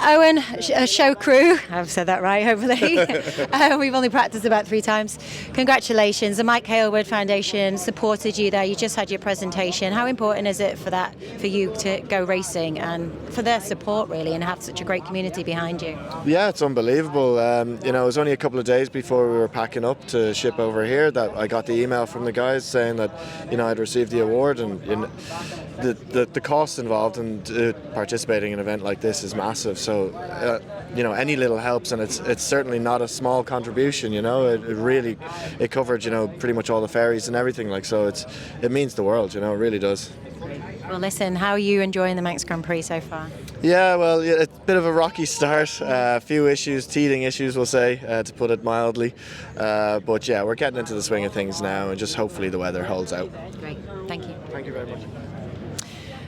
Owen, show crew, I've said that right, hopefully. We've only practiced about 3 times. Congratulations. The Mike Hailwood Foundation supported you there. You just had your presentation. How important is it for you to go racing and for their support, really, and have such a great community behind you? Yeah, it's unbelievable. It was only a couple of days before we were packing up to ship over here that I got the email from the guys saying that, I'd received the award, and the cost involved in participating in an event like this is massive. So, any little helps, and it's certainly not a small contribution. It covered pretty much all the ferries and everything. So it means the world. It really does. Well, listen, how are you enjoying the Manx Grand Prix so far? Yeah, well, it's a bit of a rocky start. A few issues, teething issues, we'll say, to put it mildly. But yeah, we're getting into the swing of things now, and just hopefully the weather holds out. Great, thank you. Thank you very much.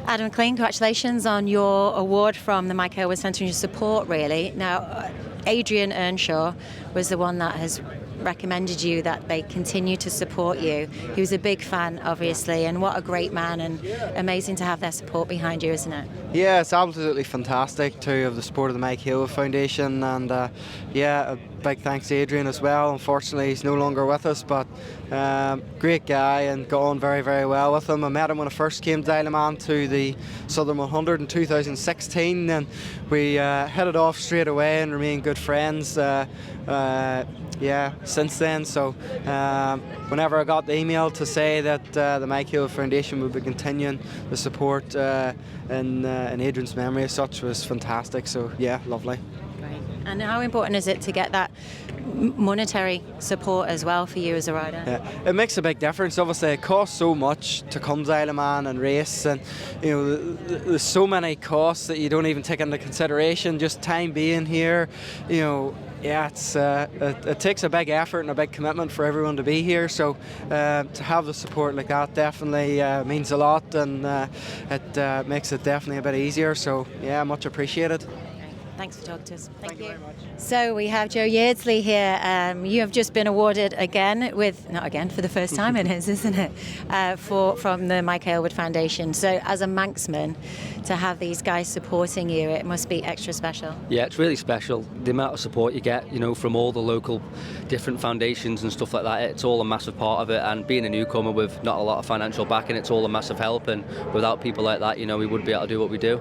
Adam McLean, congratulations on your award from the Mike Hailwood Centre and your support, really. Now, Adrian Earnshaw was the one that has recommended you that they continue to support you. He was a big fan, obviously, and what a great man, and amazing to have their support behind you, isn't it? Yeah, it's absolutely fantastic to have the support of the Mike Hailwood Foundation, and a big thanks to Adrian as well. Unfortunately, he's no longer with us, but great guy and got on very, very well with him. I met him when I first came to Isle to the Southern 100 in 2016, and we hit it off straight away and remained good friends. Since then. So whenever I got the email to say that the Mike Hailwood Foundation would be continuing the support in Adrian's memory as such was fantastic. So yeah, lovely. Great. And how important is it to get that monetary support as well for you as a rider? Yeah, it makes a big difference. Obviously, it costs so much to come to Isle of Man and race, and there's so many costs that you don't even take into consideration. Just time being here, yeah, it takes a big effort and a big commitment for everyone to be here. So to have the support like that definitely means a lot, and it makes it definitely a bit easier. So yeah, much appreciated. Thanks for talking to us. Thank you very much. So we have Joe Yeardsley here. You have just been awarded for the first time it is, isn't it? From the Mike Hailwood Foundation. So as a Manxman, to have these guys supporting you, it must be extra special. Yeah, it's really special. The amount of support you get, from all the local different foundations and stuff like that, it's all a massive part of it. And being a newcomer with not a lot of financial backing, it's all a massive help. And without people like that, we wouldn't be able to do what we do.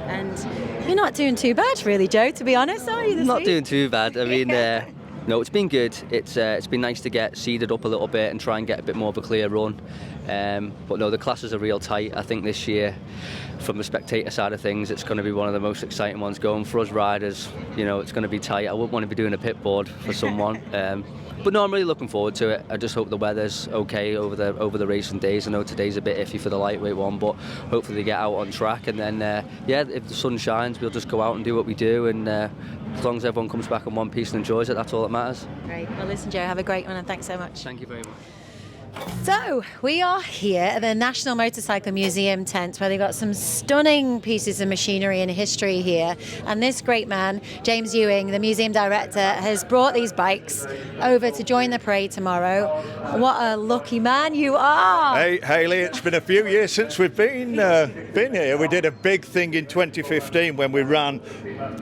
And you're not doing too bad, really, Joe, to be honest, are you? Not doing too bad. I mean, no, it's been good. It's been nice to get seeded up a little bit and try and get a bit more of a clear run. But no, the classes are real tight. I think this year, from the spectator side of things, it's going to be one of the most exciting ones going for us riders. It's going to be tight. I wouldn't want to be doing a pit board for someone. But no, I'm really looking forward to it. I just hope the weather's okay over the racing days. I know today's a bit iffy for the lightweight one, but hopefully they get out on track. And then, if the sun shines, we'll just go out and do what we do. And as long as everyone comes back in one piece and enjoys it, that's all that matters. Great. Well, listen, Joe, have a great one, and thanks so much. Thank you very much. So we are here at the National Motorcycle Museum tent, where they've got some stunning pieces of machinery and history here, and this great man, James Ewing, the museum director, has brought these bikes over to join the Prix tomorrow. What a lucky man you are. Hey Hailey, it's been a few years since we've been here. We did a big thing in 2015 when we ran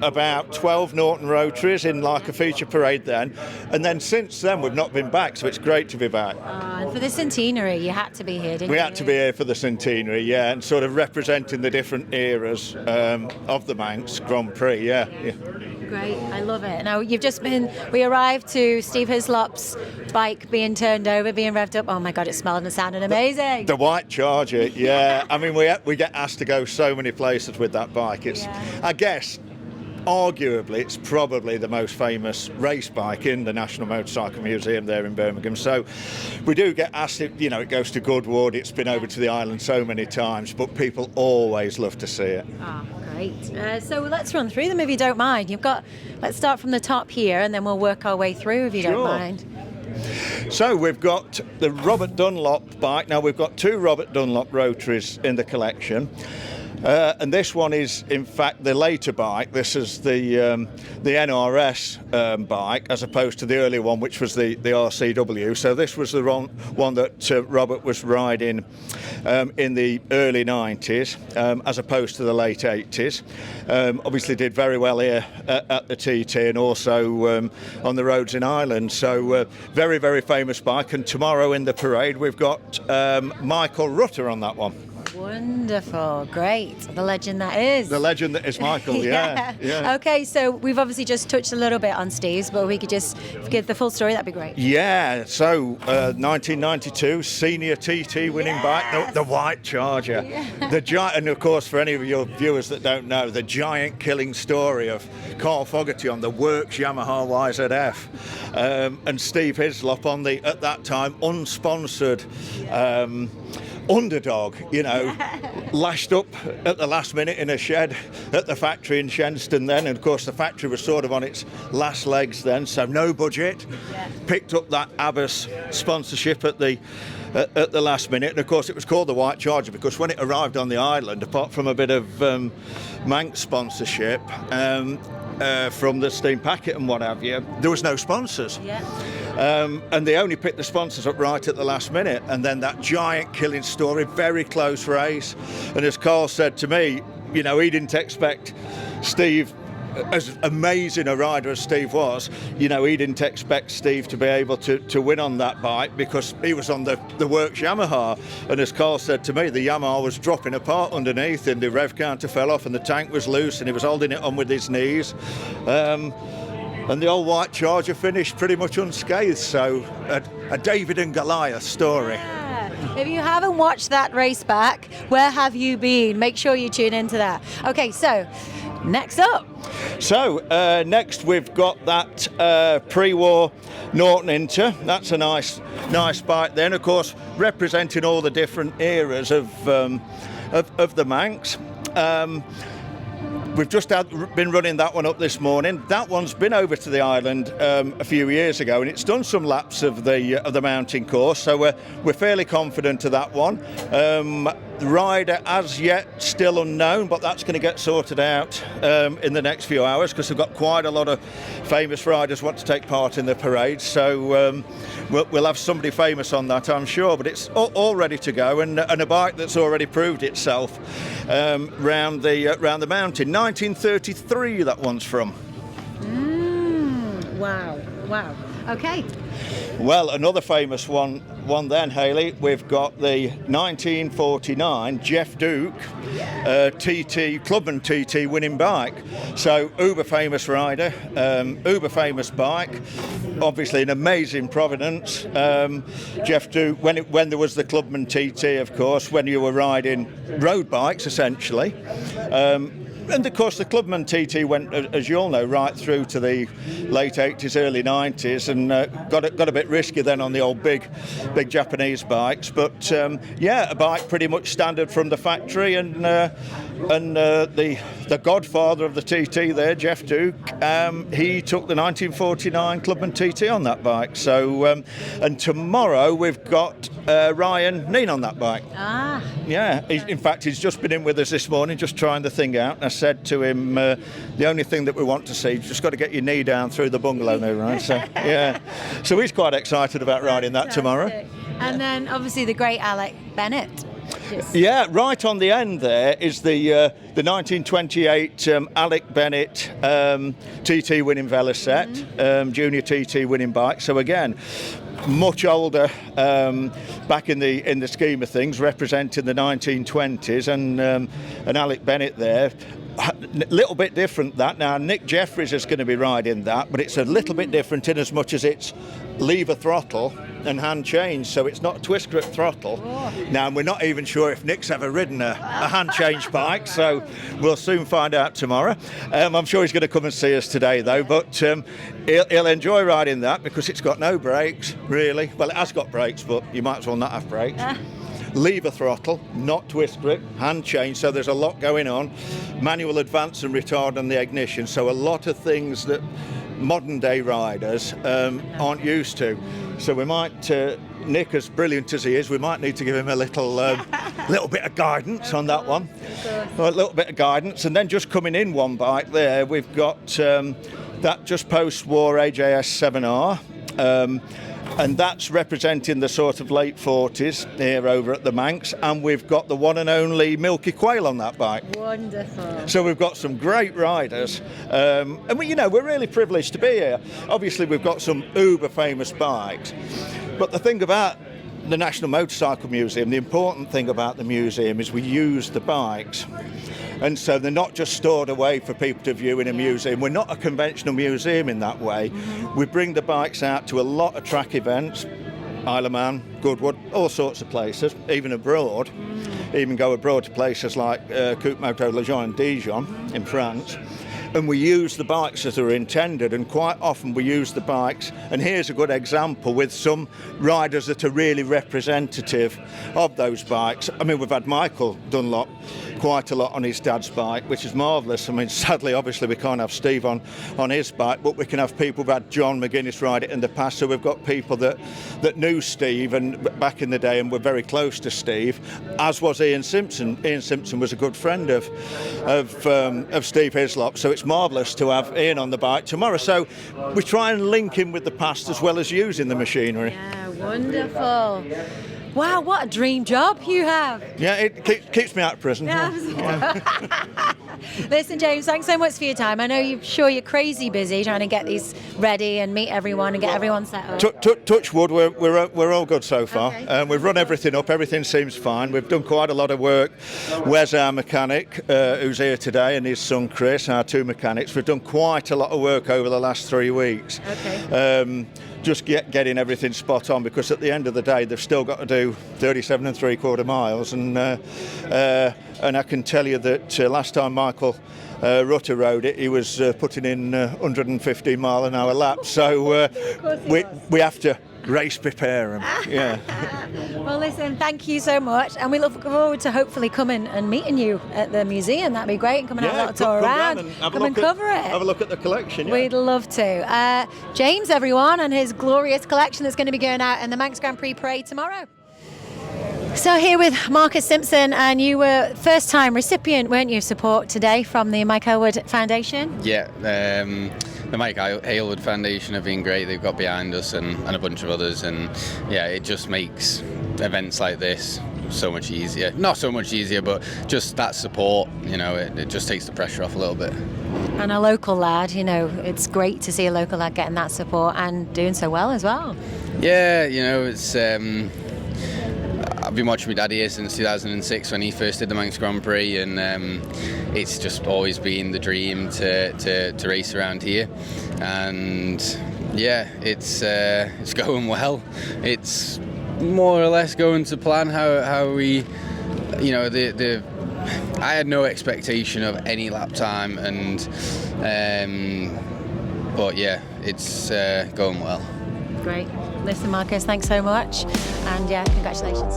about 12 Norton Rotaries in like a feature parade then, and then since then we've not been back, so it's great to be back. And for the centenary, you had to be here, didn't you? We had to be here for the centenary, yeah, and sort of representing the different eras of the Manx Grand Prix, yeah. Great, I love it. Now, we arrived to Steve Hislop's bike being turned over, being revved up. Oh my God, it smelled and sounded amazing. The white Charger, yeah. I mean, we get asked to go so many places with that bike. I guess, arguably, it's probably the most famous race bike in the National Motorcycle Museum there in Birmingham. So we do get asked, it goes to Goodwood, it's been over to the island so many times, but people always love to see it. Oh, great. So let's run through them if you don't mind. Let's start from the top here, and then we'll work our way through if you don't mind. So we've got the Robert Dunlop bike. Now we've got 2 Robert Dunlop Rotaries in the collection. And this one is, in fact, the later bike. This is the NRS bike, as opposed to the earlier one, which was the RCW. So this was the one that Robert was riding in the early 90s, as opposed to the late 80s. Obviously did very well here at the TT and also on the roads in Ireland. So very, very famous bike. And tomorrow in the parade, we've got Michael Rutter on that one. Wonderful, great. The legend that is. The legend that is Michael, yeah. Okay, so we've obviously just touched a little bit on Steve's, but we could just give the full story, that'd be great. Yeah, so 1992, senior TT winning bike, the White Charger. Yeah. The giant, and of course, for any of your viewers that don't know, the giant killing story of Carl Fogarty on the Works Yamaha YZF, and Steve Hislop on the, at that time, unsponsored underdog, lashed up at the last minute in a shed at the factory in Shenston then, and of course the factory was sort of on its last legs then, so no budget. Picked up that Abbas sponsorship at the last minute, and of course it was called the White Charger because when it arrived on the island, apart from a bit of Manx sponsorship from the steam packet and what have you, there was no sponsors. And they only picked the sponsors up right at the last minute, and then that giant killing story, very close race. And as Carl said to me, he didn't expect Steve, as amazing a rider as Steve was, he didn't expect Steve to be able to win on that bike because he was on the Works Yamaha. And as Carl said to me, the Yamaha was dropping apart underneath and the rev counter fell off and the tank was loose and he was holding it on with his knees. And the old White Charger finished pretty much unscathed, so a David and Goliath story. Yeah. If you haven't watched that race back, where have you been? Make sure you tune into that. Okay, so next up. So next we've got that pre-war Norton Inter. That's a nice bike then, of course, representing all the different eras of the Manx. We've just been running that one up this morning. That one's been over to the island a few years ago, and it's done some laps of the mountain course. So we're fairly confident of that one. The rider as yet still unknown, but that's going to get sorted out in the next few hours because we've got quite a lot of famous riders want to take part in the parade. So we'll have somebody famous on that, I'm sure. But it's all ready to go, and a bike that's already proved itself round the mountain. 1933, that one's from. Wow. Okay. Well, another famous one then, Hailey. We've got the 1949 Jeff Duke TT Clubman TT winning bike. So uber famous rider, uber famous bike. Obviously an amazing provenance. Jeff Duke, when there was the Clubman TT, of course, when you were riding road bikes essentially. And of course the Clubman TT went, as you all know, right through to the late 80s, early 90s, and got a bit risky then on the old big Japanese bikes. But a bike pretty much standard from the factory, and the godfather of the TT there, Jeff Duke, he took the 1949 Clubman TT on that bike. So and tomorrow we've got Ryan Neen on that bike. Yeah, in fact he's just been in with us this morning just trying the thing out. I said to him, the only thing that we want to see, you've just got to get your knee down through the bungalow now, right? So yeah, so he's quite excited about riding that tomorrow. And then obviously the great Alec Bennett. Yeah, right on the end there is the 1928 Alec Bennett TT winning Velocette, junior TT winning bike. So again, much older back in the scheme of things, representing the 1920s, and Alec Bennett there. A little bit different that. Now Nick Jeffries is going to be riding that, but it's a little bit different in as much as it's lever throttle and hand change, so it's not twist grip throttle. Now we're not even sure if Nick's ever ridden a hand change bike, so we'll soon find out tomorrow. I'm sure he's going to come and see us today though, but he'll enjoy riding that because it's got no brakes really. Well, it has got brakes, but you might as well not have brakes. Lever throttle, not twist grip, hand change, so there's a lot going on. Manual advance and retard on the ignition, so a lot of things that modern day riders aren't used to. So we might, Nick, as brilliant as he is, we might need to give him a little bit of guidance on that one. A little bit of guidance. And then just coming in one bike there, we've got that just post-war AJS 7R. And that's representing the sort of late 40s here over at the Manx, and we've got the one and only Milky Quail on that bike. Wonderful. So we've got some great riders, and we're really privileged to be here. Obviously, we've got some uber famous bikes, but the thing about the National Motorcycle Museum, the important thing about the museum is we use the bikes. And so they're not just stored away for people to view in a museum. We're not a conventional museum in that way. We bring the bikes out to a lot of track events, Isle of Man, Goodwood, all sorts of places, even abroad. Even go abroad to places like Coupe Moto Lejeune, Dijon in France. And we use the bikes as they're intended, and quite often we use the bikes, and here's a good example with some riders that are really representative of those bikes. I mean, we've had Michael Dunlop quite a lot on his dad's bike, which is marvellous. I mean, sadly, obviously, we can't have Steve on his bike, but we can have people who've had John McGuinness ride it in the past. So we've got people that knew Steve and back in the day and were very close to Steve, as was Ian Simpson. Ian Simpson was a good friend of Steve Hislop, so it's marvellous to have Ian on the bike tomorrow. So we try and link him with the past as well as using the machinery. Yeah, wonderful. Wow, what a dream job you have. Yeah, it keeps me out of prison. Yeah. Listen, James, thanks so much for your time. I know you're crazy busy trying to get these ready and meet everyone and get everyone set up. Touch wood, we're all good so far. Okay. We've run everything up, everything seems fine. We've done quite a lot of work. Wes, our mechanic, who's here today, and his son Chris, our two mechanics. We've done quite a lot of work over the last 3 weeks. Okay. Just getting everything spot on, because at the end of the day they've still got to do 37 3/4 miles, and I can tell you that last time Michael Rutter rode it, he was putting in 115 mile an hour laps, so we have to race prepare him. Yeah. Well, listen, thank you so much, and we look forward to hopefully coming and meeting you at the museum. That'd be great, and come and have a little tour around, come and cover it. Have a look at the collection. Yeah. We'd love to. James, everyone, and his glorious collection that's going to be going out in the Manx Grand Prix Parade tomorrow. So here with Marcus Simpson, and you were first-time recipient, weren't you, support today from the Mike Hailwood Foundation? Yeah, the Mike Hailwood Foundation have been great. They've got behind us and a bunch of others, and yeah, it just makes events like this so much easier. Not so much easier, but just that support, it just takes the pressure off a little bit. And a local lad, it's great to see a local lad getting that support and doing so well as well. Yeah, it's... I've been watching my dad here since 2006 when he first did the Manx Grand Prix, and it's just always been the dream to race around here. And yeah, it's going well. It's more or less going to plan how we, I had no expectation of any lap time, and but yeah, it's going well. Great. Listen, Marcus, thanks so much, and yeah, congratulations.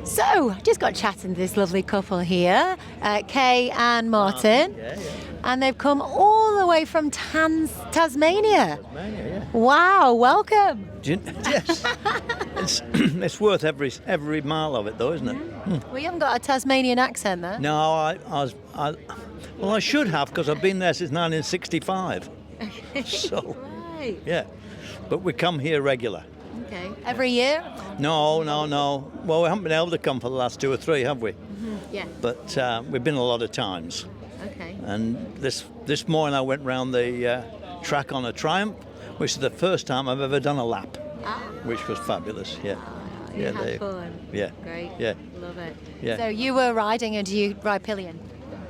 So, just got chatting to this lovely couple here, Kay and Martin, and they've come all the way from Tasmania. Wow, welcome. Yes, it's worth every mile of it, though, isn't it? Well, you haven't got a Tasmanian accent there. No, I should have, because I've been there since 1965. So, Right. yeah, but we come here regular. Okay. Every year? No. Well, we haven't been able to come for the last 2 or 3, have we? Yeah. But we've been a lot of times. Okay. And this morning I went round the track on a Triumph, which is the first time I've ever done a lap, which was fabulous. Yeah. You had fun. Yeah. Great. Yeah. Love it. Yeah. So you were riding, and do you ride pillion?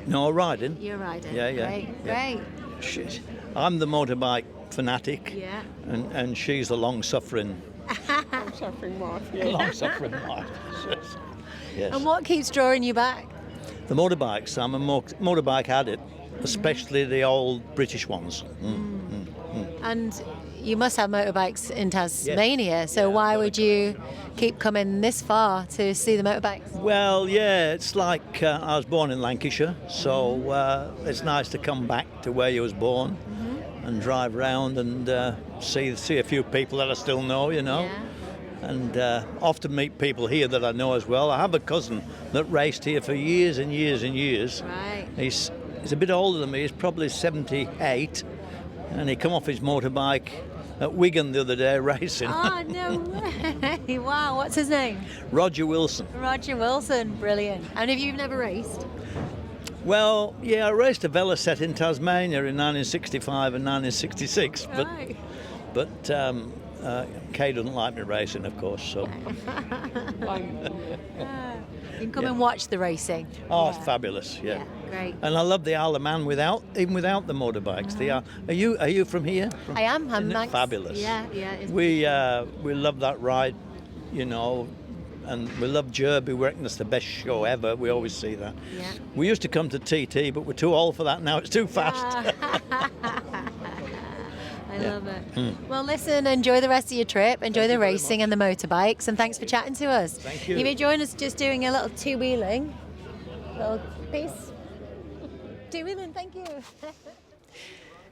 No, riding. You're riding. Yeah. Great. I'm the motorbike fanatic. Yeah. And she's the long-suffering Long-suffering wife, yeah. Long-suffering wife. Yes. And what keeps drawing you back? The motorbikes. I'm a motorbike addict, especially the old British ones. And you must have motorbikes in Tasmania, so why would you keep coming this far to see the motorbikes? Well, yeah, it's like I was born in Lancashire, so it's nice to come back to where you was born and drive around and see a few people that I still know, you know. Yeah. And often meet people here that I know as well. I have a cousin that raced here for years and years and years. Right. He's a bit older than me. He's probably 78, and he come off his motorbike at Wigan the other day racing. Oh, no way. Wow, what's his name? Roger Wilson. Roger Wilson, brilliant. And if you've never raced? Well, yeah, I raced a Velocet in Tasmania in 1965 and 1966, Right. but Kay doesn't like me racing, of course. So. You can come and watch the racing. Oh, it's fabulous! Yeah. Great. And I love the Isle of Man even without the motorbikes. Are you from here? I am. I'm Isn't it Manx. fabulous? Yeah. It's We love that ride, you know, and we love Derby. We reckon it's the best show ever. We always see that. Yeah. We used to come to TT, but we're too old for that now. It's too fast. I love it. Well, listen, enjoy the rest of your trip. Enjoy the racing and the motorbikes, and thanks for chatting to us. Thank you. You may join us just doing a little two-wheeling. Little piece. Two-wheeling, thank you.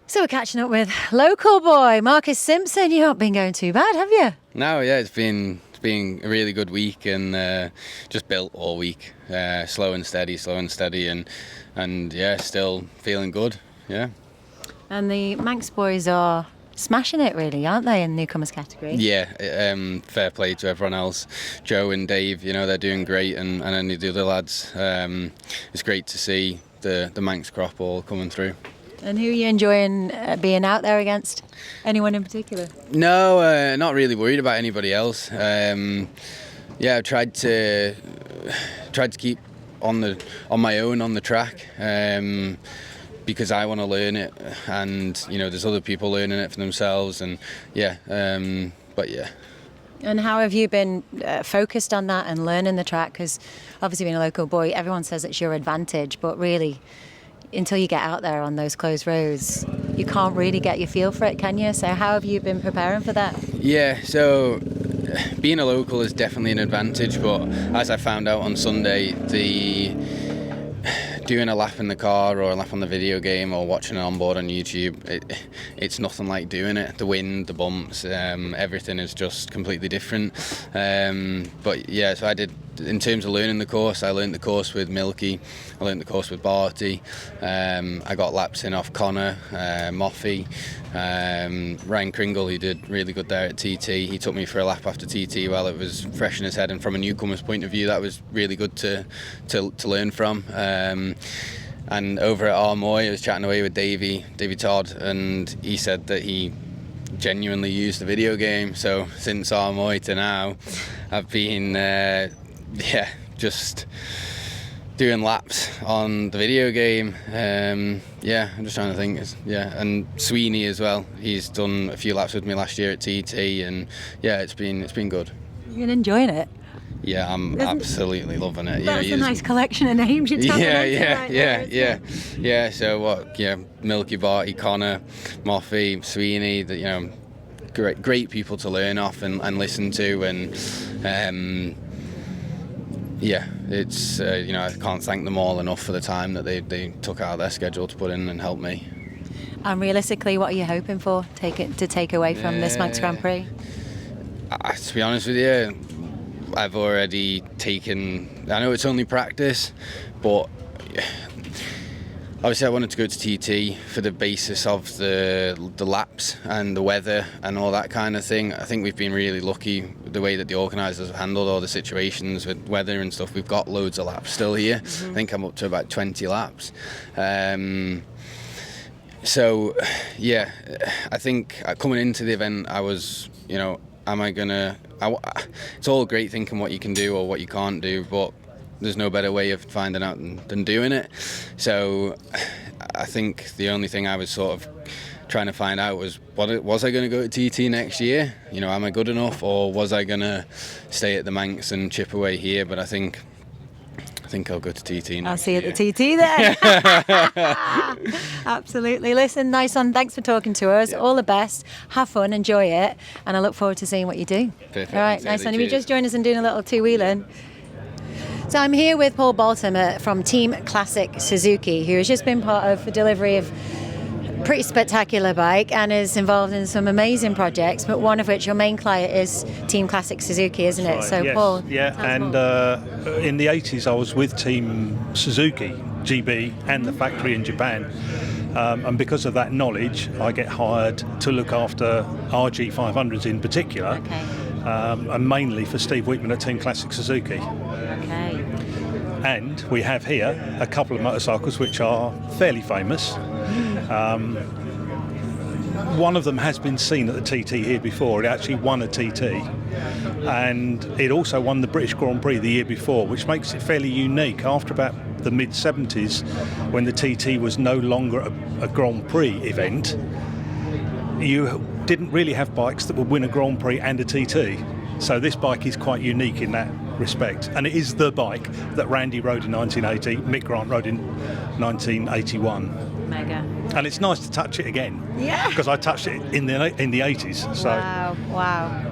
So we're catching up with local boy Marcus Simpson. You haven't been going too bad, have you? No, yeah, it's been a really good week and just built all week. Slow and steady, and yeah, still feeling good. Yeah. And the Manx boys are smashing it, really, aren't they, in newcomers category? Yeah, fair play to everyone else. Joe and Dave, you know, they're doing great, and any of the other lads. It's great to see the Manx crop all coming through. And who are you enjoying being out there against? Anyone in particular? No, not really worried about anybody else. Yeah, I've tried to keep on my own on the track. Because I want to learn it, and you know, there's other people learning it for themselves, and yeah, but yeah. And how have you been focused on that and learning the track? Because obviously being a local boy, everyone says it's your advantage, but really, until you get out there on those closed roads, you can't really get your feel for it, can you? So how have you been preparing for that? Yeah, so being a local is definitely an advantage, but as I found out on Sunday, doing a lap in the car or a lap on the video game or watching it on board on YouTube, it's nothing like doing it. The wind, the bumps, everything is just completely different. But yeah, so I did, in terms of learning the course, I learned the course with Milky, I learned the course with Barty, I got laps in off Connor, Moffey, Ryan Kringle, who did really good there at TT. He took me for a lap after TT while it was fresh in his head, and from a newcomer's point of view, that was really good to learn from. And over at Armoy, I was chatting away with Davey Todd, and he said that he genuinely used the video game. So since Armoy to now, I've been just doing laps on the video game. Yeah, I'm just trying to think. And Sweeney as well. He's done a few laps with me last year at TT, and yeah, it's been good. You're enjoying it? Yeah, I'm absolutely loving it. That's a nice collection of names you're tapping into. Yeah. So what? Yeah, Milky, Barty, Connor, Moffey, Sweeney. You know, great people to learn off and listen to, and yeah, it's you know, I can't thank them all enough for the time that they took out of their schedule to put in and help me. And realistically, what are you hoping for to take away from this Manx Grand Prix? To be honest with you, I've already taken, I know it's only practice, but obviously I wanted to go to TT for the basis of the laps and the weather and all that kind of thing. I think we've been really lucky with the way that the organisers have handled all the situations with weather and stuff. We've got loads of laps still here. Mm-hmm. I think I'm up to about 20 laps. So yeah, I think coming into the event I was, you know, it's all great thinking what you can do or what you can't do, but there's no better way of finding out than doing it. So I think the only thing I was sort of trying to find out was, was I going to go to TT next year? You know, am I good enough, or was I going to stay at the Manx and chip away here? But I think I'll go to TT next I'll see you year. at the TT then. Absolutely. Listen, nice one. Thanks for talking to us. All the best. Have fun. Enjoy it. And I look forward to seeing what you do. Perfect. All right. Thanks, Nice Hailey. one. If you Cheers. just joined us and doing a little two-wheeling. So I'm here with Paul Baltham from Team Classic Suzuki, who has just been part of the delivery of a pretty spectacular bike and is involved in some amazing projects, but one of which your main client is Team Classic Suzuki, isn't it? Right, So yes, Paul, yeah, tell us and more. in the 80s I was with Team Suzuki GB and the factory in Japan, and because of that knowledge I get hired to look after RG 500s in particular, Okay. and mainly for Steve Wickman at Team Classic Suzuki. Okay. And we have here a couple of motorcycles which are fairly famous. One of them has been seen at the TT here before. It actually won a TT, and it also won the British Grand Prix the year before, which makes it fairly unique. After about the mid-70s, when the TT was no longer a Grand Prix event, you didn't really have bikes that would win a Grand Prix and a TT. So this bike is quite unique in that respect, and it is the bike that Randy rode in 1980, Mick Grant rode in 1981. Mega. And it's nice to touch it again. Yeah. Because I touched it in the 80s. So Wow.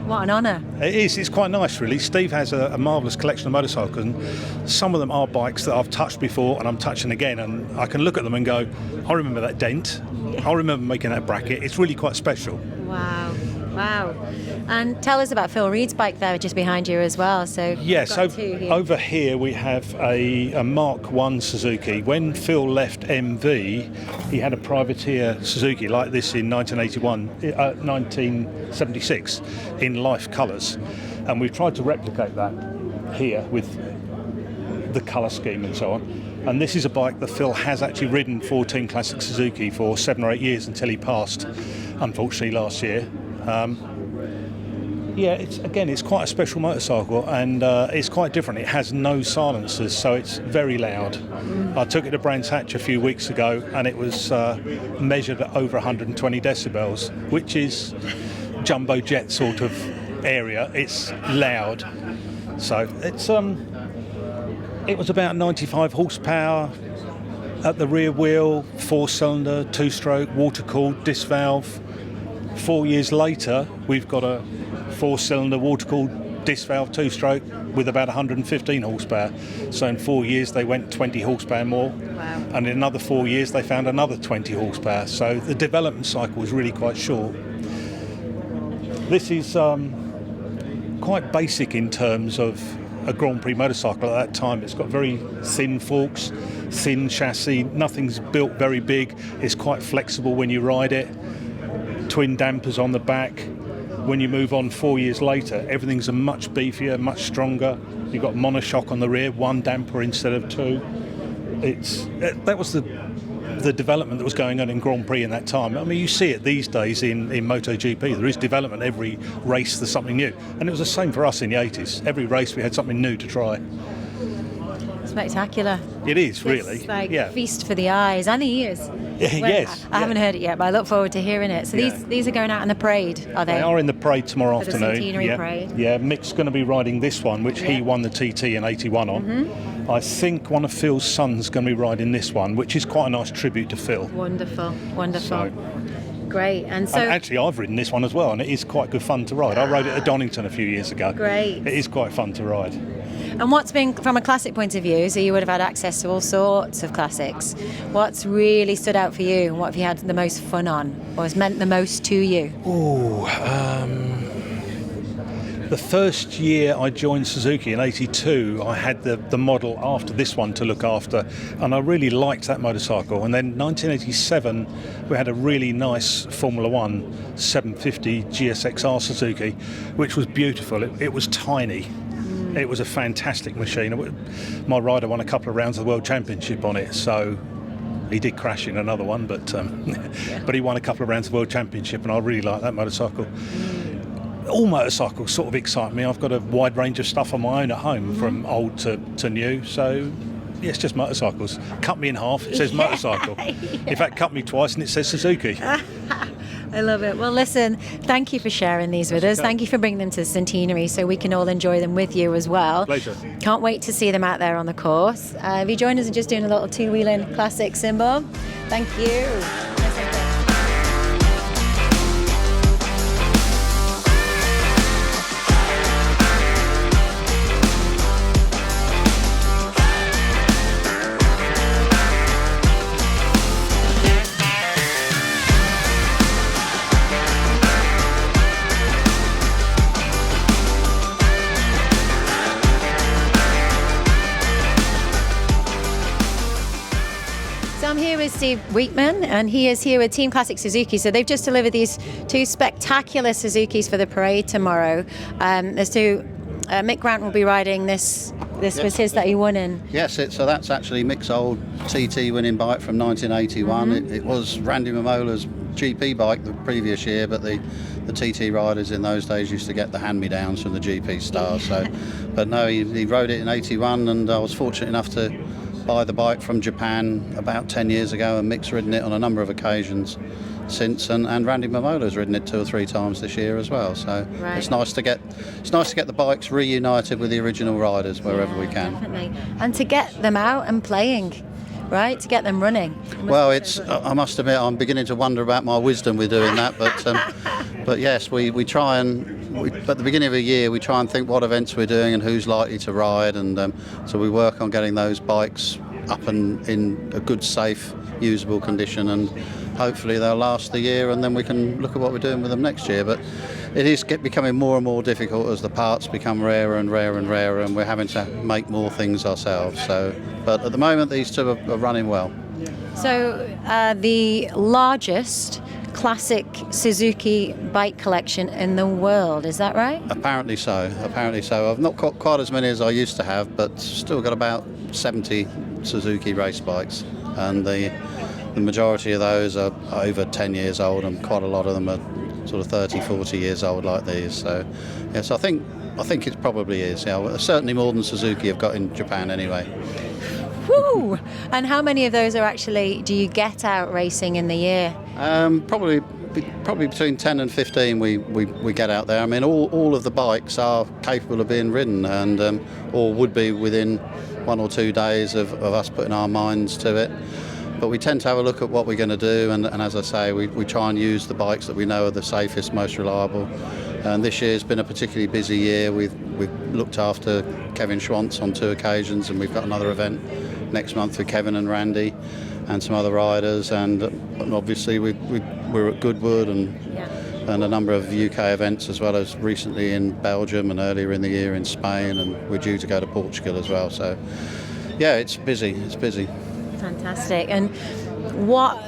What an honour. it is. It's quite nice, really. Steve has a marvellous collection of motorcycles, and some of them are bikes that I've touched before and I'm touching again, and I can look at them and go, I remember that dent. I remember making that bracket. It's really quite special. Wow. And tell us about Phil Reed's bike there just behind you as well. So Yes, we've got two here. over here we have a Mark 1 Suzuki. When Phil left MV, he had a privateer Suzuki like this in 1976 in life colours. And we've tried to replicate that here with the colour scheme and so on. And this is a bike that Phil has actually ridden for Team Classic Suzuki for 7 or 8 years until he passed, unfortunately, last year. It's quite a special motorcycle, and it's quite different. It has no silencers, so it's very loud. I took it to Brands Hatch a few weeks ago, and it was measured at over 120 decibels, which is jumbo jet sort of area. It's loud. So it was about 95 horsepower at the rear wheel, 4-cylinder, 2-stroke, water-cooled, disc valve. 4 years later, we've got a 4-cylinder, water-cooled, disc valve, 2-stroke with about 115 horsepower. So in 4 years, they went 20 horsepower more. Wow. And in another 4 years, they found another 20 horsepower. So the development cycle was really quite short. This is quite basic in terms of a Grand Prix motorcycle at that time. It's got very thin forks, thin chassis, nothing's built very big. It's quite flexible when you ride it. Twin dampers on the back. When you move on 4 years later, everything's a much beefier, much stronger. You've got monoshock on the rear, 1 damper instead of 2. That was the development that was going on in Grand Prix in that time. I mean, you see it these days in MotoGP. There is development every race. There's something new, and it was the same for us in the 80s. Every race we had something new to try. Spectacular. It is really, It's like yeah. feast for the eyes and the ears. Yes, I haven't heard it yet, but I look forward to hearing it. So Yeah. these are going out in the parade, are they? They are in the parade tomorrow For the afternoon. centenary yeah. parade. Yeah, Mick's going to be riding this one, which he Yeah. won the TT in 81 on. Mm-hmm. I think one of Phil's sons is going to be riding this one, which is quite a nice tribute to Phil. Wonderful. So, Great. And so, and actually, I've ridden this one as well, and it is quite good fun to ride. I rode it at Donington a few years ago. Great. It is quite fun to ride. and what's been, from a classic point of view, so you would have had access to all sorts of classics. What's really stood out for you, and what have you had the most fun on, or has meant the most to you? The first year I joined Suzuki in 82, I had the model after this one to look after, and I really liked that motorcycle. And then 1987, we had a really nice Formula One 750 GSXR Suzuki, which was beautiful. It was tiny. It was a fantastic machine. My rider won a couple of rounds of the World Championship on it, so he did crash in another one, but but he won a couple of rounds of the World Championship, and I really like that motorcycle. All motorcycles sort of excite me. I've got a wide range of stuff on my own at home, from old to new, so Yeah, it's just motorcycles. Cut me in half, it says motorcycle. In fact, cut me twice and it says Suzuki. I love it. Well, listen, thank you for sharing these with us. okay. Thank you for bringing them to the Centenary so we can all enjoy them with you as well. Pleasure. Can't wait to see them out there on the course. Have you joined us in just doing a little two-wheeling classic symbol? Thank you. I'm here with Steve Wheatman, and he is here with Team Classic Suzuki. So they've just delivered these two spectacular Suzukis for the parade tomorrow. There's two. Mick Grant will be riding this. This was his that he won in. Yes, so that's actually Mick's old TT winning bike from 1981. It was Randy Mamola's GP bike the previous year, but the TT riders in those days used to get the hand-me-downs from the GP stars. So, but no, he rode it in 81, and I was fortunate enough to buy the bike from Japan about 10 years ago, and Mick's ridden it on a number of occasions since, and Randy Mamola's ridden it 2 or 3 times this year as well. So Right. it's nice to get the bikes reunited with the original riders wherever we can. Definitely. And to get them out and playing, right? To get them running. Well, I must admit, I'm beginning to wonder about my wisdom with doing that, but yes, we try at the beginning of the year we try and think what events we're doing and who's likely to ride, and so we work on getting those bikes up and in a good, safe, usable condition, and hopefully they'll last the year, and then we can look at what we're doing with them next year. But it is becoming more and more difficult as the parts become rarer and rarer and rarer, and we're having to make more things ourselves. So, but at the moment these two are running well. So the largest classic Suzuki bike collection in the world, is that right? Apparently so. I've not got quite as many as I used to have, but still got about 70 Suzuki race bikes, and the majority of those are over 10 years old, and quite a lot of them are sort of 30, 40 years old like these. So yes, I think it probably is. Yeah, certainly more than Suzuki have got in Japan anyway. Woo! And how many of those do you get out racing in the year? Probably between 10 and 15 we get out there. I mean, all of the bikes are capable of being ridden, and or would be within 1 or 2 days of us putting our minds to it. But we tend to have a look at what we're going to do, and as I say, we try and use the bikes that we know are the safest, most reliable. And this year's been a particularly busy year. We've looked after Kevin Schwantz on 2 occasions, and we've got another event next month with Kevin and Randy and some other riders, and obviously we're at Goodwood and a number of UK events, as well as recently in Belgium and earlier in the year in Spain, and we're due to go to Portugal as well. So yeah, it's busy. Fantastic. And what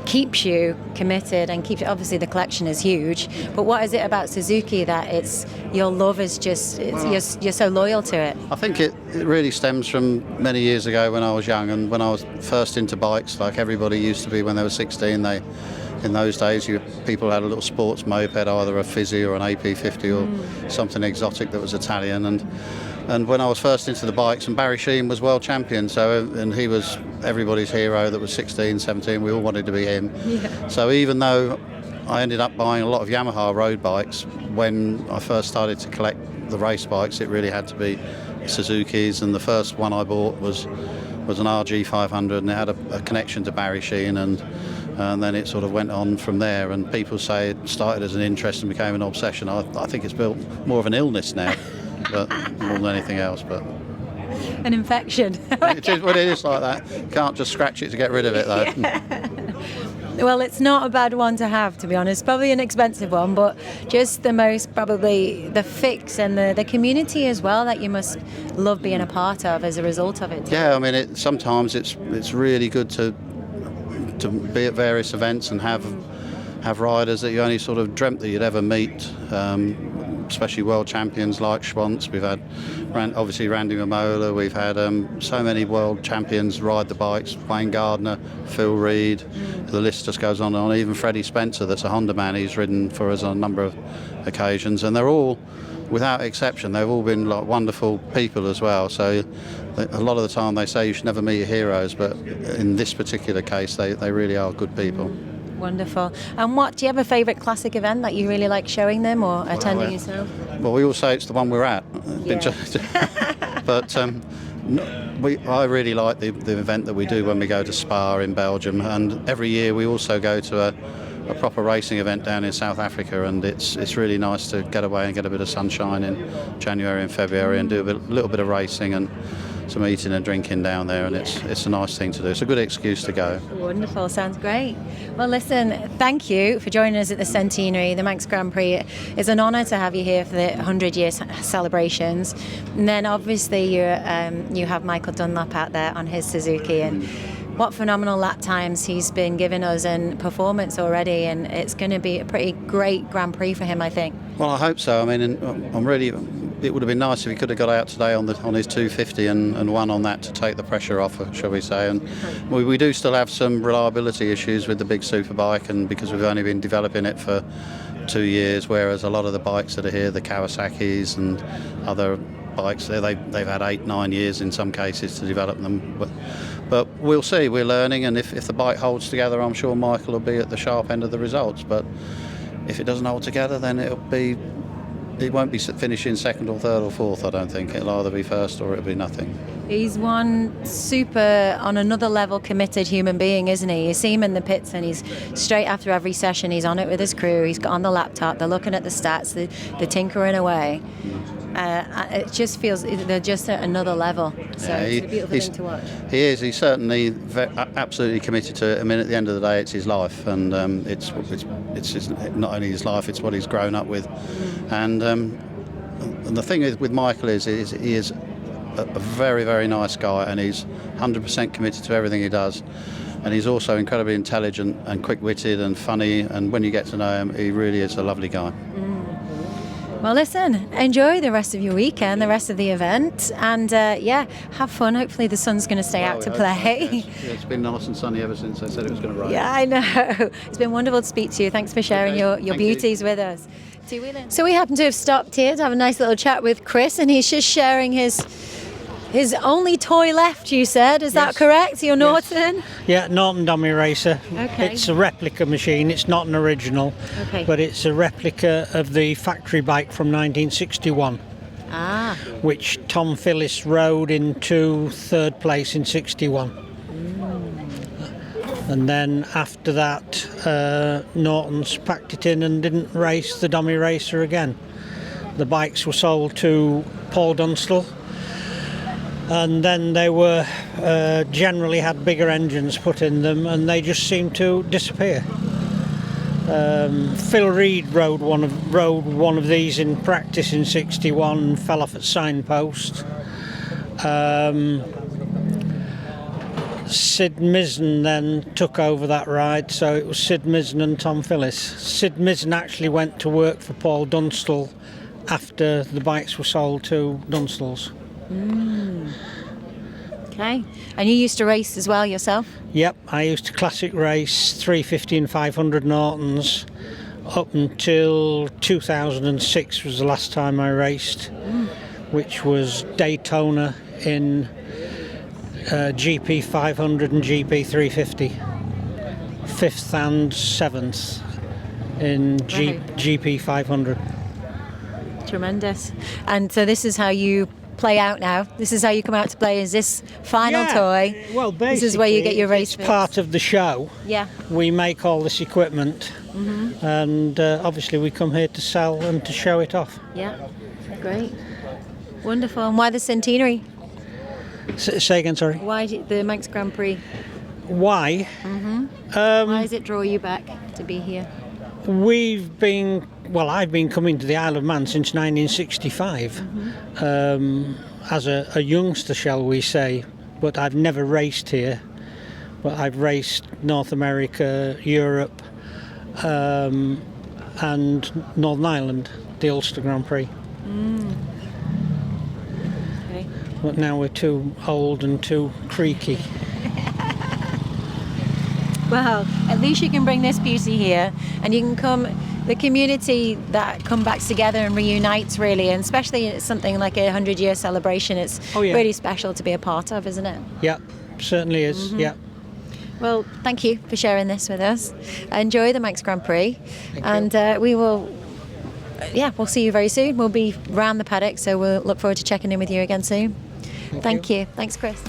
keeps you committed and obviously the collection is huge, but what is it about Suzuki that your love is just, you're so loyal to it? I think it really stems from many years ago when I was young, and when I was first into bikes, like everybody used to be when they were 16. In those days, people had a little sports moped, either a Fizzy or an AP50 or something exotic that was Italian. And when I was first into the bikes, and Barry Sheen was world champion, and he was everybody's hero that was 16, 17, we all wanted to be him. Yeah. So even though I ended up buying a lot of Yamaha road bikes, when I first started to collect the race bikes, it really had to be Suzuki's, and the first one I bought was an RG 500, and it had a connection to Barry Sheen, and then it sort of went on from there. And people say it started as an interest and became an obsession. I think it's built more of an illness now, but more than anything else. But an infection. It is like that. You can't just scratch it to get rid of it, though. Yeah. Well, it's not a bad one to have, to be honest. Probably an expensive one, but just probably the fix and the community as well that you must love being a part of as a result of it. Yeah, I mean, sometimes it's really good to be at various events and have riders that you only sort of dreamt that you'd ever meet, especially world champions like Schwantz. We've had obviously Randy Mamola, we've had so many world champions ride the bikes, Wayne Gardner, Phil Reed, the list just goes on and on. Even Freddie Spencer, that's a Honda man, he's ridden for us on a number of occasions, and they're all, without exception, they've all been like wonderful people as well. So a lot of the time they say you should never meet your heroes, but in this particular case, they really are good people. Wonderful. And do you have a favourite classic event that you really like showing them or attending yourself? Well, we all say it's the one we're at. But I really like the event that we do when we go to Spa in Belgium, and every year we also go to a proper racing event down in South Africa, and it's really nice to get away and get a bit of sunshine in January and February and do a little bit of racing and some eating and drinking down there, and it's a nice thing to do. It's a good excuse to go. Wonderful, sounds great. Well, listen, thank you for joining us at the centenary, the Manx Grand Prix. It's an honour to have you here for the 100-year celebrations. And then obviously you have Michael Dunlop out there on his Suzuki, and what phenomenal lap times he's been giving us and performance already, and it's going to be a pretty great Grand Prix for him, I think. Well, I hope so. I mean, it would have been nice if he could have got out today on his 250 and won on that to take the pressure off, shall we say. And we do still have some reliability issues with the big superbike, and because we've only been developing it for 2 years, whereas a lot of the bikes that are here, the Kawasaki's and other bikes, they've had 8-9 years in some cases to develop them. But we'll see, we're learning, and if the bike holds together, I'm sure Michael will be at the sharp end of the results. But if it doesn't hold together, then it won't be finishing second or third or fourth, I don't think. It'll either be first or it'll be nothing. He's one super, on another level, committed human being, isn't he? You see him in the pits and he's straight after every session, he's on it with his crew, he's got on the laptop, they're looking at the stats, they're tinkering away. It just feels they're just at another level. So it's a beautiful thing to watch. He is. He's certainly absolutely committed to it. I mean, at the end of the day, it's his life, and it's not only his life; it's what he's grown up with. And the thing is with Michael is he is a very, very nice guy, and he's 100% committed to everything he does. And he's also incredibly intelligent and quick-witted and funny. And when you get to know him, he really is a lovely guy. Well, listen, enjoy the rest of your weekend, the rest of the event, and have fun. Hopefully the sun's going to stay out to play. So, yes. Yeah, it's been nice and sunny ever since I said it was going to rain. Yeah, I know. It's been wonderful to speak to you. Thanks for sharing your beauties with us. So we happen to have stopped here to have a nice little chat with Chris, and he's just sharing his only toy left, you said. Is that correct? Your Norton? Yeah, Norton dummy racer. Okay. It's a replica machine. It's not an original, but it's a replica of the factory bike from 1961, which Tom Phillis rode into third place in 61. And then after that, Norton's packed it in and didn't race the dummy racer again. The bikes were sold to Paul Dunstall, and then they were generally had bigger engines put in them, and they just seemed to disappear. Phil Reed rode one of these in practice in 61 and fell off at signpost. Sid Mizzen then took over that ride, so it was Sid Mizzen and Tom Phillis. Sid Mizzen actually went to work for Paul Dunstall after the bikes were sold to Dunstalls. Okay. And you used to race as well yourself? Yep, I used to classic race 350 and 500 Nortons up until 2006 was the last time I raced, which was Daytona in GP 500 and GP 350, 5th and 7th in GP 500. Tremendous. And so this is how you play out now? This is how you come out to play? Is this final toy? Well, basically, this is where you get your race it's part of the show. Yeah. We make all this equipment, and obviously we come here to sell and to show it off. Yeah, great. Wonderful. And why the centenary? Say again, sorry. Why the Manx Grand Prix? Why? Why does it draw you back to be here? I've been coming to the Isle of Man since 1965 as a youngster, shall we say, but I've never raced here. But I've raced North America, Europe, and Northern Ireland, the Ulster Grand Prix. Okay. But now we're too old and too creaky. Well, at least you can bring this beauty here, and you can come the community that come back together and reunites really, and especially something like a 100-year celebration. It's really special to be a part of, isn't it? Yeah, certainly is. Yeah. Well, thank you for sharing this with us. Enjoy the Manx Grand Prix, and we will. We'll see you very soon. We'll be round the paddock, so we'll look forward to checking in with you again soon. Thank you. Thanks, Chris.